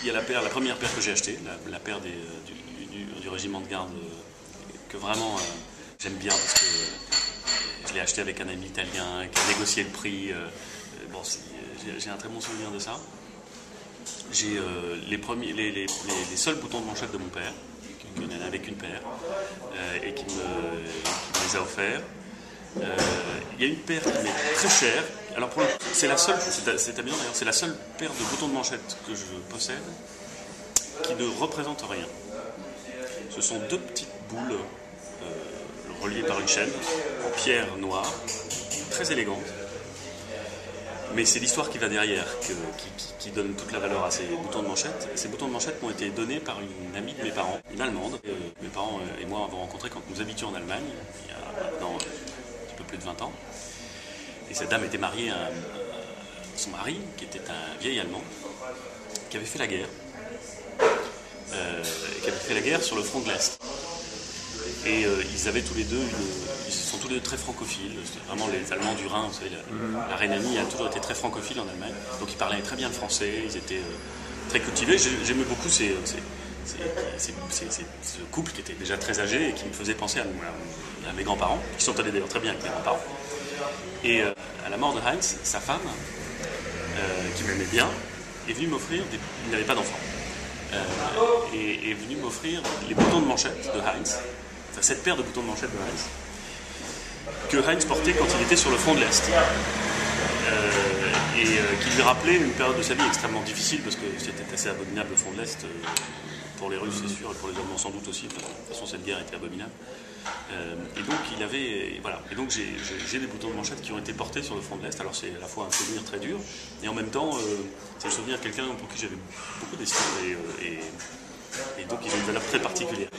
Il y a la première paire que j'ai achetée, la paire du régiment de garde, que vraiment j'aime bien parce que je l'ai achetée avec un ami italien qui a négocié le prix. Bon, j'ai un très bon souvenir de ça. J'ai les seuls boutons de manchette de mon père, qui n'en avait qu'une paire, et qui me les a offerts. Il y a une paire qui m'est très chère. Alors c'est la seule, c'est amusant d'ailleurs, c'est la seule paire de boutons de manchette que je possède qui ne représente rien. Ce sont deux petites boules reliées par une chaîne en pierre noire, très élégantes. Mais c'est l'histoire qui va derrière qui donne toute la valeur à ces boutons de manchette. Ces boutons de manchette m'ont été donnés par une amie de mes parents, une Allemande. Mes parents et moi avons rencontré quand nous habitions en Allemagne, il y a maintenant un petit peu plus de 20 ans. Et cette dame était mariée à son mari, qui était un vieil Allemand, qui avait fait la guerre. Qui avait fait la guerre sur le front de l'Est. Et ils avaient tous les deux, ils sont tous les deux très francophiles. C'était vraiment les Allemands du Rhin, vous savez, la Rhénanie a toujours été très francophile en Allemagne. Donc ils parlaient très bien le français, ils étaient très cultivés. J'aimais beaucoup ce couple qui était déjà très âgé et qui me faisait penser à mes grands-parents, qui s'entendaient d'ailleurs très bien avec mes grands-parents. Et à la mort de Heinz, sa femme, qui m'aimait bien, est venue m'offrir, il n'avait pas d'enfant, est venue m'offrir les boutons de manchette de Heinz, enfin cette paire de boutons de manchette de Heinz, que Heinz portait quand il était sur le front de l'Est. Qui lui rappelait une période de sa vie extrêmement difficile, parce que c'était assez abominable le front de l'Est, pour les Russes c'est sûr, et pour les Allemands sans doute aussi, de toute façon cette guerre était abominable. Et donc il avait, voilà, et donc j'ai des boutons de manchette qui ont été portés sur le front de l'Est. Alors c'est à la fois un souvenir très dur, et en même temps c'est le souvenir de quelqu'un pour qui j'avais beaucoup d'estime, et donc ils ont une valeur très particulière.